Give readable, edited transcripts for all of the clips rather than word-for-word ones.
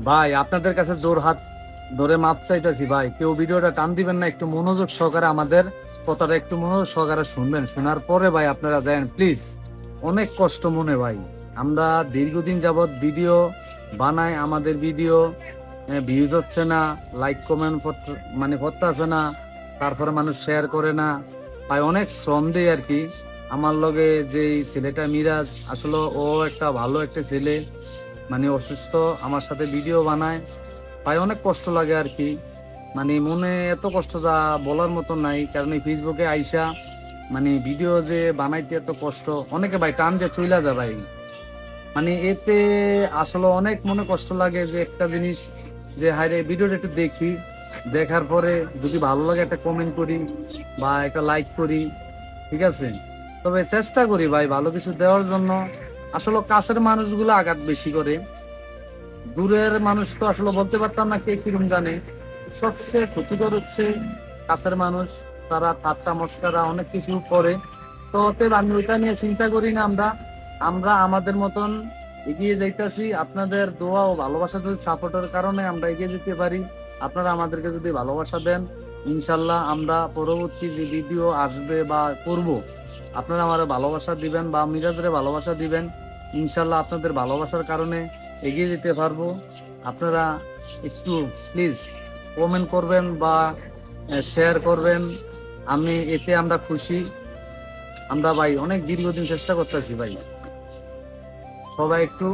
ভাই আপনাদের কাছে জোর হাত ধরে মাপ চাইতেছি ভাই, কেউ ভিডিওটা টান দিবেন না, একটু মনোযোগ সহকারে আমাদের কথাটা একটু মনোযোগ সহকারে শুনবেন, শোনার পরে ভাই আপনারা যাবেন প্লিজ। অনেক কষ্ট মনে ভাই, আমরা দীর্ঘদিন যাবৎ ভিডিও বানাই, আমাদের ভিডিও ভিউজ হচ্ছে না, লাইক কমেন্ট মানে করতে আসে না, তারপরে মানুষ শেয়ার করে না, ভাই অনেক শ্রম দেয় আর কি। আমার লগে যে এই ছেলেটা মিরাজ, আসলে ও একটা ভালো একটা ছেলে, মানে অসুস্থ, আমার সাথে ভিডিও বানায়, ভাই অনেক কষ্ট লাগে আর কি। মানে মনে এত কষ্ট যা বলার মতো নাই, কারণ এই ফেসবুকে আইসা মানে ভিডিও যে বানাইতে এত কষ্ট, অনেকে ভাই টান দিয়ে চইলা যায় ভাই। মানে এতে আসলে অনেক মনে কষ্ট লাগে যে একটা জিনিস, যে হায় রে ভিডিওটা একটু দেখি, দেখার পরে যদি ভালো লাগে একটা কমেন্ট করি বা একটা লাইক করি, ঠিক আছে, তবে চেষ্টা করি ভাই ভালো কিছু দেওয়ার জন্য। আসলে কাছের মানুষগুলো আঘাত বেশি করে, দূরের মানুষ তো আসলে বলতে পারতাম না কে কিরম জানে। সবচেয়ে ক্ষতিকর হচ্ছে কাছের মানুষ, তারা ঠাট্টা মস্করা অনেক কিছু করে। তো অতএব আমি ওইটা নিয়ে চিন্তা করি না, আমরা আমরা আমাদের মতন এগিয়ে যাইতাছি। আপনাদের দোয়া ও ভালোবাসা যদি সাপোর্টের কারণে আমরা এগিয়ে যেতে পারি, আপনারা আমাদেরকে যদি ভালোবাসা দেন, ইনশাল্লাহ আমরা পরবর্তী যে ভিডিও আসবে বা করব, আপনারা আমার ভালোবাসা দিবেন বা মিরাজরে ভালোবাসা দিবেন, ইনশাল্লাহ আপনাদের ভালোবাসার কারণে এগিয়ে যেতে পারবো। আপনারা একটু প্লিজ কমেন্ট করবেন বা শেয়ার করবেন, আমি এতে আমরা খুশি। আমরা ভাই অনেক দীর্ঘদিন চেষ্টা করতেছি ভাই, সবাই একটু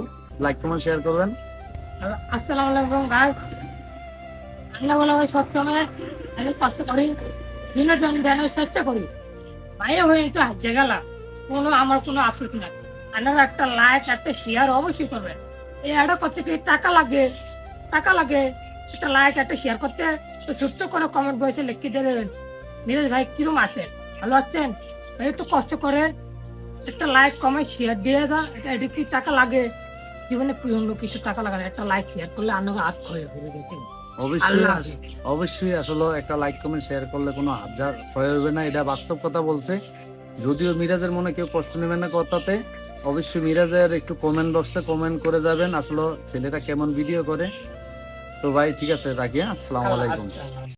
লাইক কমেন্ট শেয়ার করবেন। আসসালামু আলাইকুম ভাই। রান্না বলা হয় সবসময় আমি কষ্ট করি, বিনোদন দেওয়ার চেষ্টা করি। ভাইয়া হয়ে তো হাজে গেলা, আমার কোনো আফসোস নাই। আপনারা একটা লাইক একটা শেয়ার অবশ্যই করবেন। এই অ্যাডও করতে কি টাকা লাগে? টাকা লাগে একটা লাইক একটা শেয়ার করতে। তো সুস্থ করে কমেন্ট বয়সে লিখে দেবেন, নীরজ ভাই কিরম আছেন, ভালো আছেন? ভাই একটু কষ্ট করে একটা লাইক কমেন্ট শেয়ার দিয়ে দাও। এটা কি টাকা লাগে? জীবনে কিছু টাকা লাগে না, একটা লাইক শেয়ার করলে আপনাকে আজ ক্ষয় হয়ে যেতে। অবশ্যই আল্লাহ হাফেজ। অবশ্যই আসলে একটা লাইক কমেন্ট শেয়ার করলে কোনো হাজার ক্ষয় হবে না, এটা বাস্তব কথা বলছে। যদিও মিরাজের মনে কেউ কষ্ট নেবেন না কথাতে, অবশ্যই মিরাজের একটু কমেন্ট বক্সে কমেন্ট করে যাবেন আসলে ছেলেটা কেমন ভিডিও করে। তো ভাই ঠিক আছে, রাখি, হ্যাঁ? আসসালামু আলাইকুম। আচ্ছা।